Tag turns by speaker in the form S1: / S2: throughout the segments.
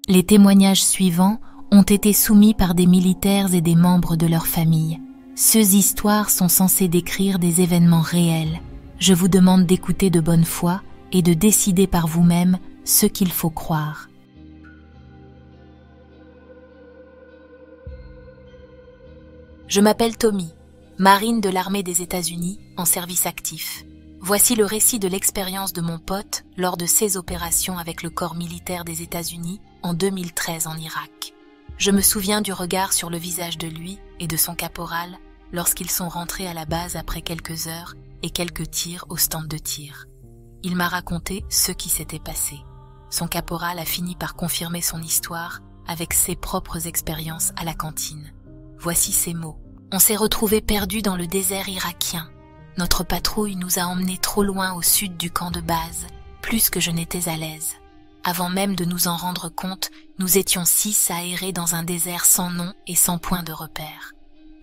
S1: Les témoignages suivants ont été soumis par des militaires et des membres de leur famille. Ces histoires sont censées décrire des événements réels. Je vous demande d'écouter de bonne foi et de décider par vous-même ce qu'il faut croire. Je m'appelle Tommy, marine de l'armée des États-Unis en service actif. Voici le récit de l'expérience de mon pote lors de ses opérations avec le corps militaire des États-Unis en 2013 en Irak. Je me souviens du regard sur le visage de lui et de son caporal lorsqu'ils sont rentrés à la base après quelques heures et quelques tirs au stand de tir. Il m'a raconté ce qui s'était passé. Son caporal a fini par confirmer son histoire avec ses propres expériences à la cantine. Voici ces mots. On s'est retrouvés perdus dans le désert irakien. Notre patrouille nous a emmenés trop loin au sud du camp de base, plus que je n'étais à l'aise. Avant même de nous en rendre compte, nous étions 6 à errer dans un désert sans nom et sans point de repère.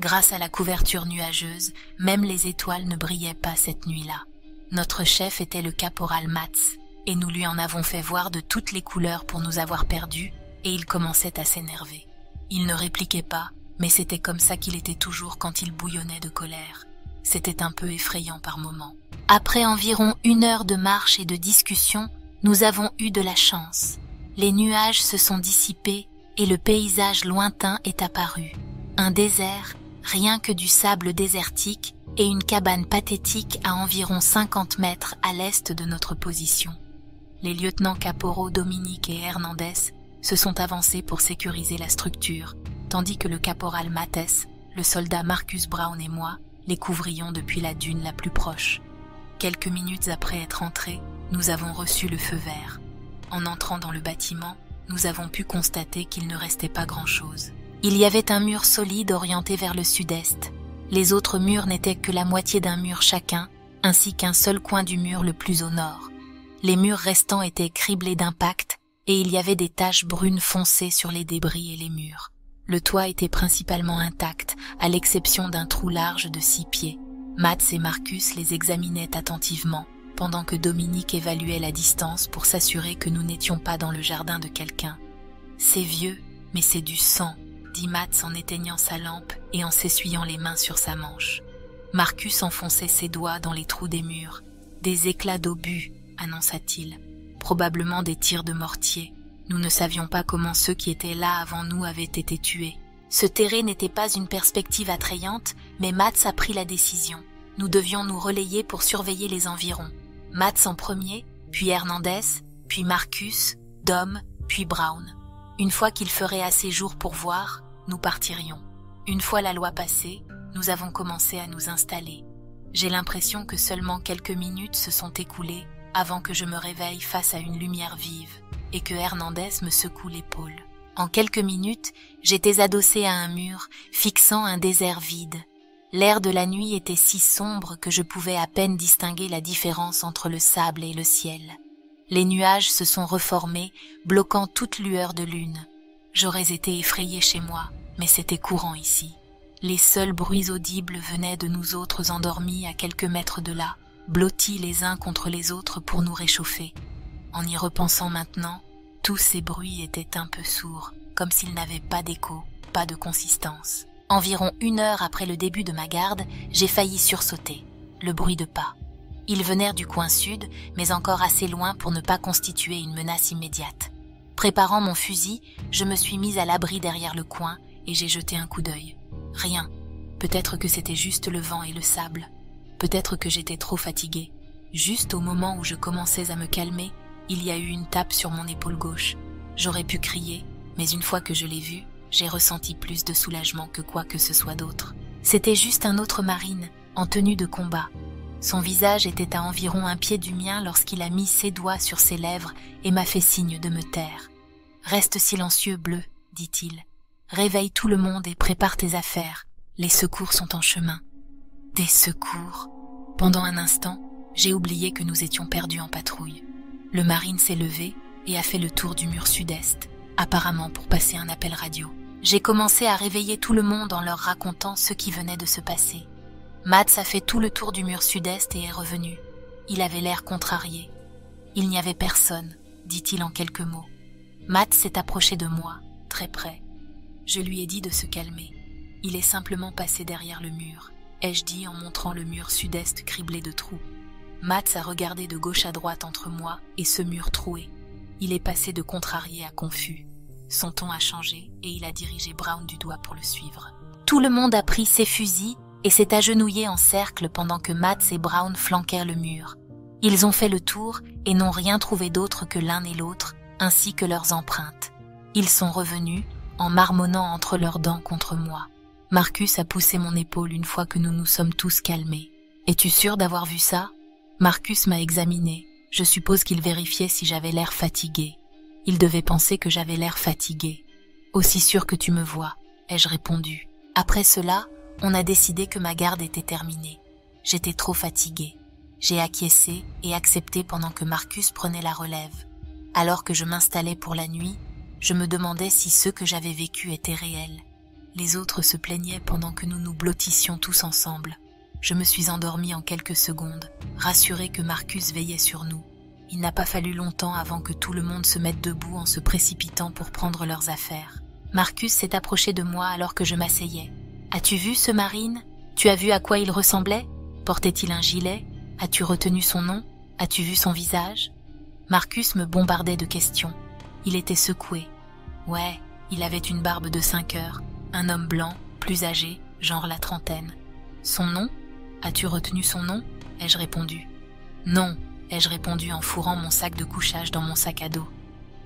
S1: Grâce à la couverture nuageuse, même les étoiles ne brillaient pas cette nuit-là. Notre chef était le caporal Matz, et nous lui en avons fait voir de toutes les couleurs pour nous avoir perdus, et il commençait à s'énerver. Il ne répliquait pas, mais c'était comme ça qu'il était toujours quand il bouillonnait de colère. C'était un peu effrayant par moments. Après environ 1 heure de marche et de discussion, nous avons eu de la chance. Les nuages se sont dissipés et le paysage lointain est apparu. Un désert, rien que du sable désertique et une cabane pathétique à environ 50 mètres à l'est de notre position. Les lieutenants caporaux Dominique et Hernandez se sont avancés pour sécuriser la structure, tandis que le caporal Mathès, le soldat Marcus Brown et moi les couvrions depuis la dune la plus proche. Quelques minutes après être entrés, nous avons reçu le feu vert. En entrant dans le bâtiment, nous avons pu constater qu'il ne restait pas grand-chose. Il y avait un mur solide orienté vers le sud-est. Les autres murs n'étaient que la moitié d'un mur chacun, ainsi qu'un seul coin du mur le plus au nord. Les murs restants étaient criblés d'impacts et il y avait des taches brunes foncées sur les débris et les murs. Le toit était principalement intact, à l'exception d'un trou large de 6 pieds. Mats et Marcus les examinaient attentivement, pendant que Dominique évaluait la distance pour s'assurer que nous n'étions pas dans le jardin de quelqu'un. « C'est vieux, mais c'est du sang », dit Mats en éteignant sa lampe et en s'essuyant les mains sur sa manche. Marcus enfonçait ses doigts dans les trous des murs. « Des éclats d'obus », annonça-t-il. « Probablement des tirs de mortier. Nous ne savions pas comment ceux qui étaient là avant nous avaient été tués. Ce terrain n'était pas une perspective attrayante, mais Mats a pris la décision. Nous devions nous relayer pour surveiller les environs. Mats en premier, puis Hernandez, puis Marcus, Dom, puis Brown. Une fois qu'il ferait assez jour pour voir, nous partirions. Une fois la loi passée, nous avons commencé à nous installer. J'ai l'impression que seulement quelques minutes se sont écoulées avant que je me réveille face à une lumière vive et que Hernandez me secoue l'épaule. En quelques minutes, j'étais adossé à un mur, fixant un désert vide. L'air de la nuit était si sombre que je pouvais à peine distinguer la différence entre le sable et le ciel. Les nuages se sont reformés, bloquant toute lueur de lune. J'aurais été effrayé chez moi, mais c'était courant ici. Les seuls bruits audibles venaient de nous autres endormis à quelques mètres de là, blottis les uns contre les autres pour nous réchauffer. En y repensant maintenant, tous ces bruits étaient un peu sourds, comme s'ils n'avaient pas d'écho, pas de consistance. Environ 1 heure après le début de ma garde, j'ai failli sursauter. Le bruit de pas. Ils venèrent du coin sud, mais encore assez loin pour ne pas constituer une menace immédiate. Préparant mon fusil, je me suis mise à l'abri derrière le coin et j'ai jeté un coup d'œil. Rien. Peut-être que c'était juste le vent et le sable. Peut-être que j'étais trop fatiguée. Juste au moment où je commençais à me calmer, il y a eu une tape sur mon épaule gauche. J'aurais pu crier, mais une fois que je l'ai vue, j'ai ressenti plus de soulagement que quoi que ce soit d'autre. C'était juste un autre marine, en tenue de combat. Son visage était à environ 1 pied du mien lorsqu'il a mis ses doigts sur ses lèvres et m'a fait signe de me taire. « Reste silencieux, Bleu, dit-il. Réveille tout le monde et prépare tes affaires. Les secours sont en chemin. » Des secours. Pendant un instant, j'ai oublié que nous étions perdus en patrouille. Le marine s'est levé et a fait le tour du mur sud-est, apparemment pour passer un appel radio. J'ai commencé à réveiller tout le monde en leur racontant ce qui venait de se passer. Mats a fait tout le tour du mur sud-est et est revenu. Il avait l'air contrarié. « Il n'y avait personne », dit-il en quelques mots. Matt s'est approché de moi, très près. Je lui ai dit de se calmer. Il est simplement passé derrière le mur, ai-je dit en montrant le mur sud-est criblé de trous. Matt a regardé de gauche à droite entre moi et ce mur troué. Il est passé de contrarié à confus. Son ton a changé et il a dirigé Brown du doigt pour le suivre. Tout le monde a pris ses fusils et s'est agenouillé en cercle pendant que Matt et Brown flanquèrent le mur. Ils ont fait le tour et n'ont rien trouvé d'autre que l'un et l'autre, ainsi que leurs empreintes. Ils sont revenus, en marmonnant entre leurs dents contre moi. Marcus a poussé mon épaule une fois que nous nous sommes tous calmés. « Es-tu sûr d'avoir vu ça ?» Marcus m'a examiné. Je suppose qu'il vérifiait si j'avais l'air fatigué. Il devait penser que j'avais l'air fatigué. « Aussi sûr que tu me vois », ai-je répondu. Après cela, on a décidé que ma garde était terminée. J'étais trop fatigué. J'ai acquiescé et accepté pendant que Marcus prenait la relève. Alors que je m'installais pour la nuit, je me demandais si ce que j'avais vécu était réel. Les autres se plaignaient pendant que nous nous blottissions tous ensemble. Je me suis endormie en quelques secondes, rassurée que Marcus veillait sur nous. Il n'a pas fallu longtemps avant que tout le monde se mette debout en se précipitant pour prendre leurs affaires. Marcus s'est approché de moi alors que je m'asseyais. « As-tu vu ce Marine? Tu as vu à quoi il ressemblait? Portait-il un gilet? As-tu retenu son nom? As-tu vu son visage ?» Marcus me bombardait de questions. Il était secoué. Ouais, il avait une barbe de 5 heures, un homme blanc, plus âgé, genre la trentaine. Son nom? As-tu retenu son nom? Ai-je répondu. Non, ai-je répondu en fourrant mon sac de couchage dans mon sac à dos.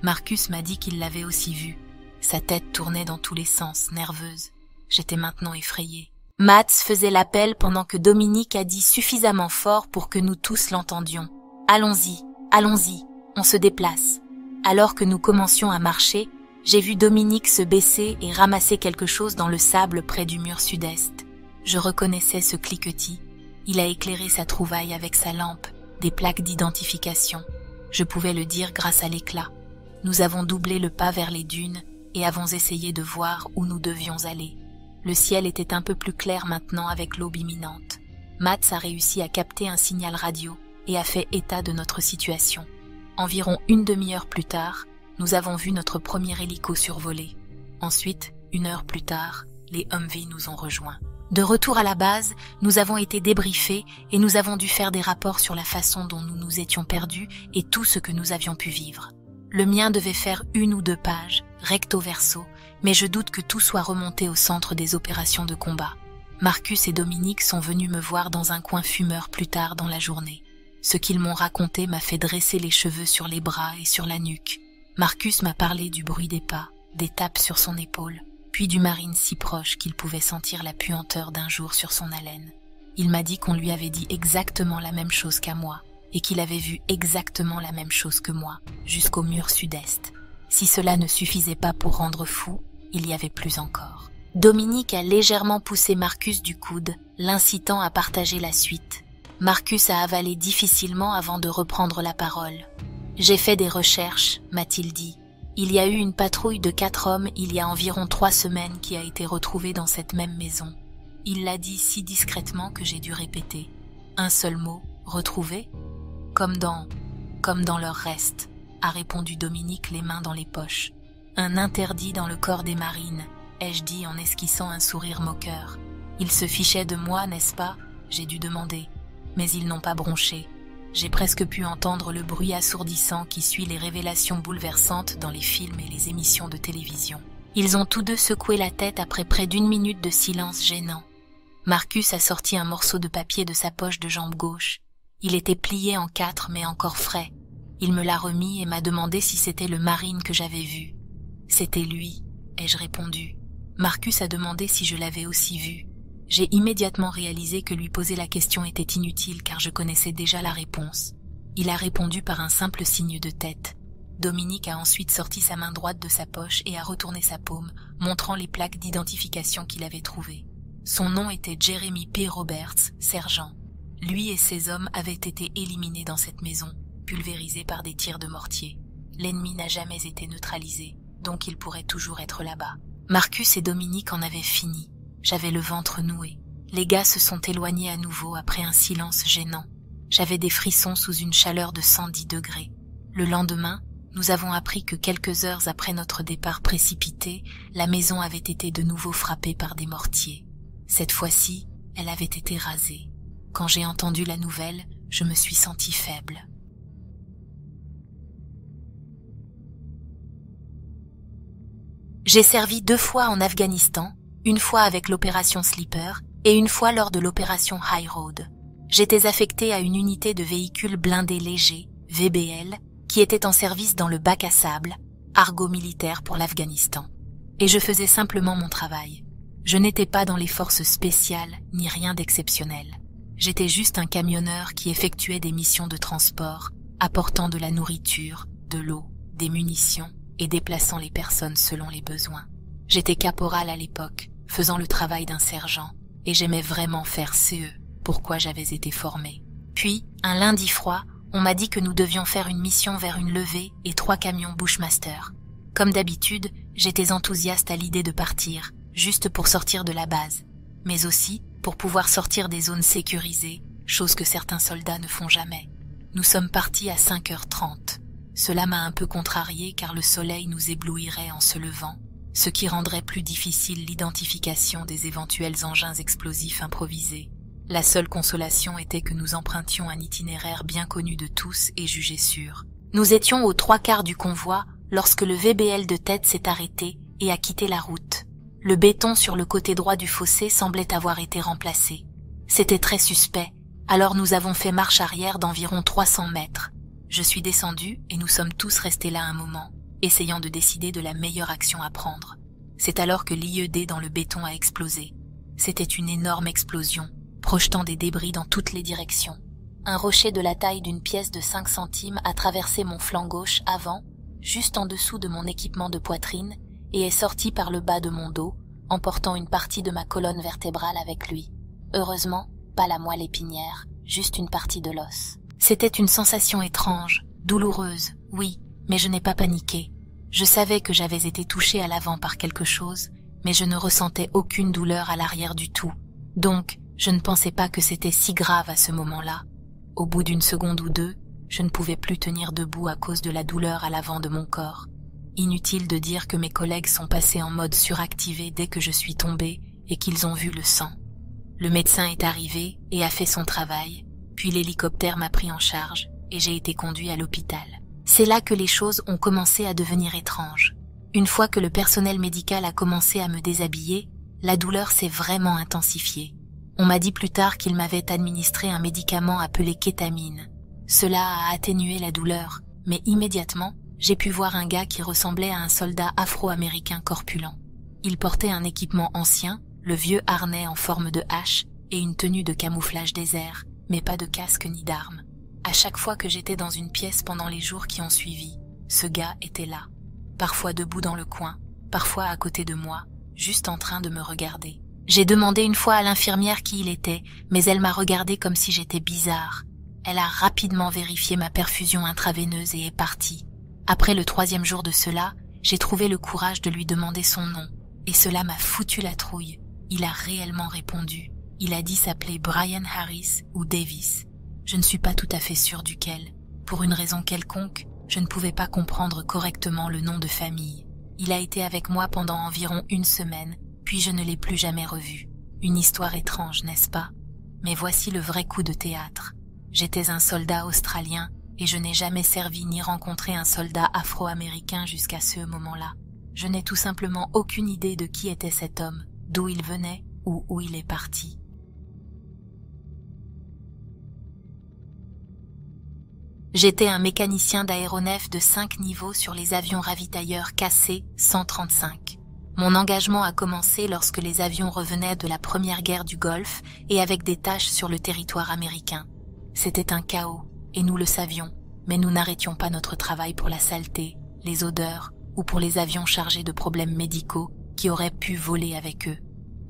S1: Marcus m'a dit qu'il l'avait aussi vu. Sa tête tournait dans tous les sens, nerveuse. J'étais maintenant effrayée. Matt faisait l'appel pendant que Dominique a dit suffisamment fort pour que nous tous l'entendions. Allons-y, allons-y, on se déplace. Alors que nous commencions à marcher, j'ai vu Dominique se baisser et ramasser quelque chose dans le sable près du mur sud-est. Je reconnaissais ce cliquetis. Il a éclairé sa trouvaille avec sa lampe, des plaques d'identification. Je pouvais le dire grâce à l'éclat. Nous avons doublé le pas vers les dunes et avons essayé de voir où nous devions aller. Le ciel était un peu plus clair maintenant avec l'aube imminente. Matt a réussi à capter un signal radio et a fait état de notre situation. Environ une demi-heure plus tard, nous avons vu notre premier hélico survoler. Ensuite, 1 heure plus tard, les Humvee nous ont rejoints. De retour à la base, nous avons été débriefés et nous avons dû faire des rapports sur la façon dont nous nous étions perdus et tout ce que nous avions pu vivre. Le mien devait faire 1 ou 2 pages, recto verso, mais je doute que tout soit remonté au centre des opérations de combat. Marcus et Dominique sont venus me voir dans un coin fumeur plus tard dans la journée. Ce qu'ils m'ont raconté m'a fait dresser les cheveux sur les bras et sur la nuque. Marcus m'a parlé du bruit des pas, des tapes sur son épaule, puis du Marine si proche qu'il pouvait sentir la puanteur d'un jour sur son haleine. Il m'a dit qu'on lui avait dit exactement la même chose qu'à moi, et qu'il avait vu exactement la même chose que moi, jusqu'au mur sud-est. Si cela ne suffisait pas pour rendre fou, il y avait plus encore. Dominique a légèrement poussé Marcus du coude, l'incitant à partager la suite. Marcus a avalé difficilement avant de reprendre la parole. « J'ai fait des recherches, m'a-t-il dit. Il y a eu une patrouille de 4 hommes il y a environ 3 semaines qui a été retrouvée dans cette même maison. » Il l'a dit si discrètement que j'ai dû répéter. Un seul mot, retrouvé ? Comme dans leur reste, a répondu Dominique les mains dans les poches. Un interdit dans le corps des marines, ai-je dit en esquissant un sourire moqueur. Ils se fichaient de moi, n'est-ce pas ? J'ai dû demander. Mais ils n'ont pas bronché. J'ai presque pu entendre le bruit assourdissant qui suit les révélations bouleversantes dans les films et les émissions de télévision. Ils ont tous deux secoué la tête après près d'1 minute de silence gênant. Marcus a sorti un morceau de papier de sa poche de jambe gauche. Il était plié en 4 mais encore frais. Il me l'a remis et m'a demandé si c'était le Marine que j'avais vu. C'était lui, ai-je répondu. Marcus a demandé si je l'avais aussi vu. J'ai immédiatement réalisé que lui poser la question était inutile car je connaissais déjà la réponse. Il a répondu par un simple signe de tête. Dominique a ensuite sorti sa main droite de sa poche et a retourné sa paume, montrant les plaques d'identification qu'il avait trouvées. Son nom était Jeremy P. Roberts, sergent. Lui et ses hommes avaient été éliminés dans cette maison, pulvérisés par des tirs de mortier. L'ennemi n'a jamais été neutralisé, donc il pourrait toujours être là-bas. Marcus et Dominique en avaient fini. J'avais le ventre noué. Les gars se sont éloignés à nouveau après un silence gênant. J'avais des frissons sous une chaleur de 110 degrés. Le lendemain, Nous avons appris que quelques heures après notre départ précipité, la maison avait été de nouveau frappée par des mortiers. Cette fois-ci, elle avait été rasée. Quand j'ai entendu la nouvelle, je me suis sentie faible. J'ai servi 2 fois en Afghanistan, une fois avec l'opération Sleeper et une fois lors de l'opération High Road. J'étais affectée à une unité de véhicules blindés légers, VBL, qui était en service dans le bac à sable, argot militaire pour l'Afghanistan. Et je faisais simplement mon travail. Je n'étais pas dans les forces spéciales ni rien d'exceptionnel. J'étais juste un camionneur qui effectuait des missions de transport, apportant de la nourriture, de l'eau, des munitions et déplaçant les personnes selon les besoins. J'étais caporal à l'époque, faisant le travail d'un sergent, et j'aimais vraiment faire CE, pourquoi j'avais été formé. Puis, un lundi froid, on m'a dit que nous devions faire une mission vers une levée et 3 camions Bushmaster. Comme d'habitude, j'étais enthousiaste à l'idée de partir, juste pour sortir de la base, mais aussi pour pouvoir sortir des zones sécurisées, chose que certains soldats ne font jamais. Nous sommes partis à 5h30. Cela m'a un peu contrarié car le soleil nous éblouirait en se levant, ce qui rendrait plus difficile l'identification des éventuels engins explosifs improvisés. La seule consolation était que nous empruntions un itinéraire bien connu de tous et jugé sûr. Nous étions aux 3/4 du convoi lorsque le VBL de tête s'est arrêté et a quitté la route. Le béton sur le côté droit du fossé semblait avoir été remplacé. C'était très suspect, alors nous avons fait marche arrière d'environ 300 mètres. Je suis descendu et nous sommes tous restés là un moment, essayant de décider de la meilleure action à prendre. C'est alors que l'IED dans le béton a explosé. C'était une énorme explosion, projetant des débris dans toutes les directions. Un rocher de la taille d'une pièce de 5 centimes a traversé mon flanc gauche avant, juste en dessous de mon équipement de poitrine, et est sorti par le bas de mon dos, emportant une partie de ma colonne vertébrale avec lui. Heureusement, pas la moelle épinière, juste une partie de l'os. C'était une sensation étrange, douloureuse, oui, mais je n'ai pas paniqué. Je savais que j'avais été touchée à l'avant par quelque chose, mais je ne ressentais aucune douleur à l'arrière du tout. Donc, je ne pensais pas que c'était si grave à ce moment-là. Au bout d'une seconde ou deux, je ne pouvais plus tenir debout à cause de la douleur à l'avant de mon corps. Inutile de dire que mes collègues sont passés en mode suractivé dès que je suis tombée et qu'ils ont vu le sang. Le médecin est arrivé et a fait son travail, puis l'hélicoptère m'a pris en charge et j'ai été conduit à l'hôpital. C'est là que les choses ont commencé à devenir étranges. Une fois que le personnel médical a commencé à me déshabiller, la douleur s'est vraiment intensifiée. On m'a dit plus tard qu'il m'avait administré un médicament appelé kétamine. Cela a atténué la douleur, mais immédiatement, j'ai pu voir un gars qui ressemblait à un soldat afro-américain corpulent. Il portait un équipement ancien, le vieux harnais en forme de hache et une tenue de camouflage désert, mais pas de casque ni d'armes. À chaque fois que j'étais dans une pièce pendant les jours qui ont suivi, ce gars était là, parfois debout dans le coin, parfois à côté de moi, juste en train de me regarder. J'ai demandé une fois à l'infirmière qui il était, mais elle m'a regardé comme si j'étais bizarre. Elle a rapidement vérifié ma perfusion intraveineuse et est partie. Après le 3e jour de cela, j'ai trouvé le courage de lui demander son nom, et cela m'a foutu la trouille. Il a réellement répondu. Il a dit s'appeler Brian Harris ou Davis. Je ne suis pas tout à fait sûre duquel. Pour une raison quelconque, je ne pouvais pas comprendre correctement le nom de famille. Il a été avec moi pendant environ 1 semaine, puis je ne l'ai plus jamais revu. Une histoire étrange, n'est-ce pas? Mais voici le vrai coup de théâtre. J'étais un soldat australien et je n'ai jamais servi ni rencontré un soldat afro-américain jusqu'à ce moment-là. Je n'ai tout simplement aucune idée de qui était cet homme, d'où il venait ou où il est parti. J'étais un mécanicien d'aéronef de 5 niveaux sur les avions ravitailleurs KC-135. Mon engagement a commencé lorsque les avions revenaient de la première guerre du Golfe et avec des tâches sur le territoire américain. C'était un chaos, et nous le savions, mais nous n'arrêtions pas notre travail pour la saleté, les odeurs ou pour les avions chargés de problèmes médicaux qui auraient pu voler avec eux.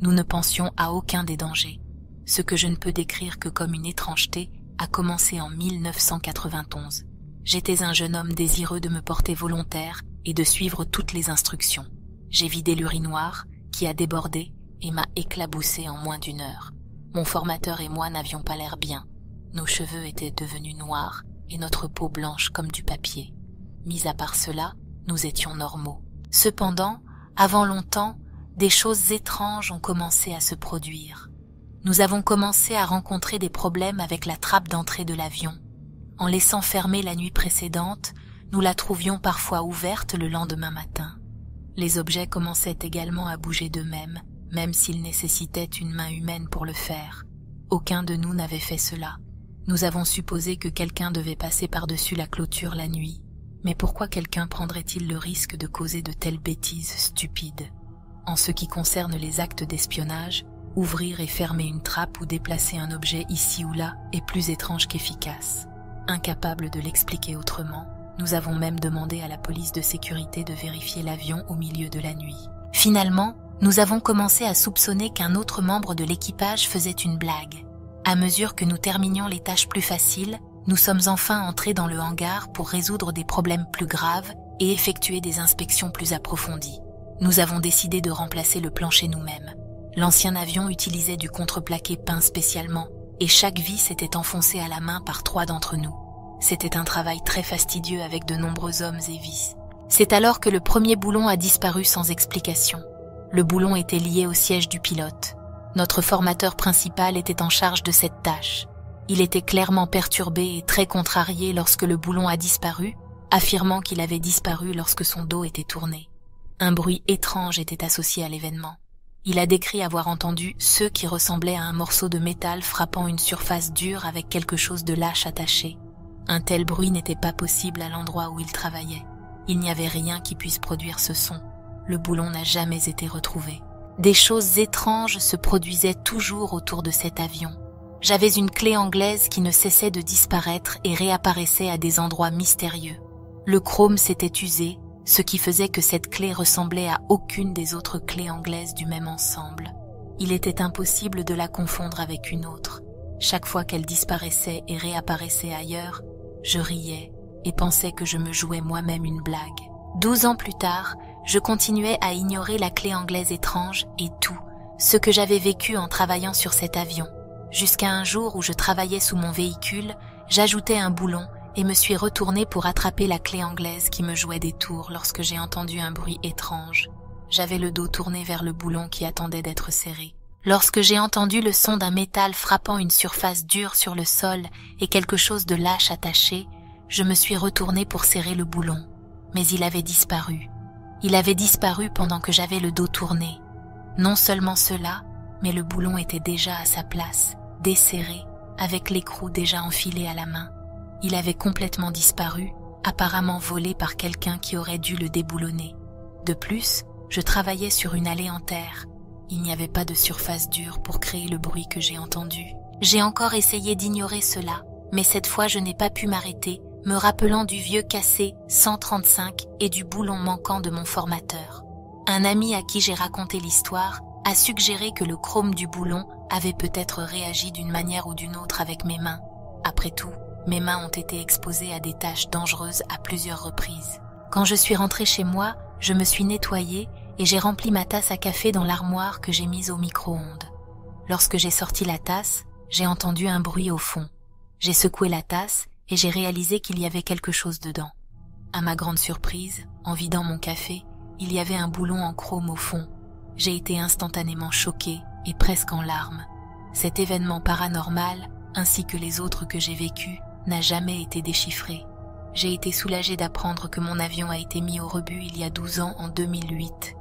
S1: Nous ne pensions à aucun des dangers. Ce que je ne peux décrire que comme une étrangeté a commencé en 1991. J'étais un jeune homme désireux de me porter volontaire et de suivre toutes les instructions. J'ai vidé l'urinoir, qui a débordé et m'a éclaboussé en moins d'1 heure. Mon formateur et moi n'avions pas l'air bien. Nos cheveux étaient devenus noirs et notre peau blanche comme du papier. Mis à part cela, nous étions normaux. Cependant, avant longtemps, des choses étranges ont commencé à se produire. Nous avons commencé à rencontrer des problèmes avec la trappe d'entrée de l'avion. En laissant fermée la nuit précédente, nous la trouvions parfois ouverte le lendemain matin. Les objets commençaient également à bouger d'eux-mêmes, même s'ils nécessitaient une main humaine pour le faire. Aucun de nous n'avait fait cela. Nous avons supposé que quelqu'un devait passer par-dessus la clôture la nuit. Mais pourquoi quelqu'un prendrait-il le risque de causer de telles bêtises stupides? En ce qui concerne les actes d'espionnage, ouvrir et fermer une trappe ou déplacer un objet ici ou là est plus étrange qu'efficace. Incapables de l'expliquer autrement, nous avons même demandé à la police de sécurité de vérifier l'avion au milieu de la nuit. Finalement, nous avons commencé à soupçonner qu'un autre membre de l'équipage faisait une blague. À mesure que nous terminions les tâches plus faciles, nous sommes enfin entrés dans le hangar pour résoudre des problèmes plus graves et effectuer des inspections plus approfondies. Nous avons décidé de remplacer le plancher nous-mêmes. L'ancien avion utilisait du contreplaqué peint spécialement, et chaque vis était enfoncée à la main par 3 d'entre nous. C'était un travail très fastidieux avec de nombreux hommes et vis. C'est alors que le premier boulon a disparu sans explication. Le boulon était lié au siège du pilote. Notre formateur principal était en charge de cette tâche. Il était clairement perturbé et très contrarié lorsque le boulon a disparu, affirmant qu'il avait disparu lorsque son dos était tourné. Un bruit étrange était associé à l'événement. Il a décrit avoir entendu ceux qui ressemblaient à un morceau de métal frappant une surface dure avec quelque chose de lâche attaché. Un tel bruit n'était pas possible à l'endroit où il travaillait. Il n'y avait rien qui puisse produire ce son. Le boulon n'a jamais été retrouvé. Des choses étranges se produisaient toujours autour de cet avion. J'avais une clé anglaise qui ne cessait de disparaître et réapparaissait à des endroits mystérieux. Le chrome s'était usé, ce qui faisait que cette clé ressemblait à aucune des autres clés anglaises du même ensemble. Il était impossible de la confondre avec une autre. Chaque fois qu'elle disparaissait et réapparaissait ailleurs, je riais et pensais que je me jouais moi-même une blague. 12 ans plus tard, je continuais à ignorer la clé anglaise étrange et tout ce que j'avais vécu en travaillant sur cet avion. Jusqu'à un jour où je travaillais sous mon véhicule, j'ajoutais un boulon et me suis retournée pour attraper la clé anglaise qui me jouait des tours lorsque j'ai entendu un bruit étrange. J'avais le dos tourné vers le boulon qui attendait d'être serré. Lorsque j'ai entendu le son d'un métal frappant une surface dure sur le sol et quelque chose de lâche attaché, je me suis retournée pour serrer le boulon. Mais il avait disparu. Il avait disparu pendant que j'avais le dos tourné. Non seulement cela, mais le boulon était déjà à sa place, desserré, avec l'écrou déjà enfilé à la main. Il avait complètement disparu, apparemment volé par quelqu'un qui aurait dû le déboulonner. De plus, je travaillais sur une allée en terre. Il n'y avait pas de surface dure pour créer le bruit que j'ai entendu. J'ai encore essayé d'ignorer cela, mais cette fois je n'ai pas pu m'arrêter, me rappelant du vieux cassé 135 et du boulon manquant de mon formateur. Un ami à qui j'ai raconté l'histoire a suggéré que le chrome du boulon avait peut-être réagi d'une manière ou d'une autre avec mes mains. Après tout, mes mains ont été exposées à des tâches dangereuses à plusieurs reprises. Quand je suis rentrée chez moi, je me suis nettoyée et j'ai rempli ma tasse à café dans l'armoire que j'ai mise au micro-ondes. Lorsque j'ai sorti la tasse, j'ai entendu un bruit au fond. J'ai secoué la tasse et j'ai réalisé qu'il y avait quelque chose dedans. À ma grande surprise, en vidant mon café, il y avait un boulon en chrome au fond. J'ai été instantanément choquée et presque en larmes. Cet événement paranormal, ainsi que les autres que j'ai vécus, n'a jamais été déchiffré. J'ai été soulagée d'apprendre que mon avion a été mis au rebut il y a 12 ans en 2008.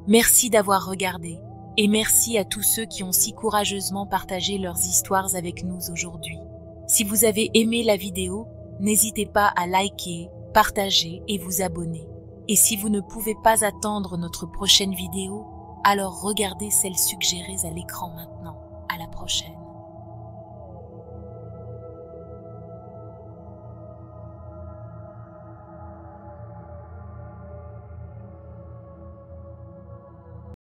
S2: Merci d'avoir regardé et merci à tous ceux qui ont si courageusement partagé leurs histoires avec nous aujourd'hui. Si vous avez aimé la vidéo, n'hésitez pas à liker, partager et vous abonner. Et si vous ne pouvez pas attendre notre prochaine vidéo, alors regardez celle suggérée à l'écran maintenant. À la prochaine.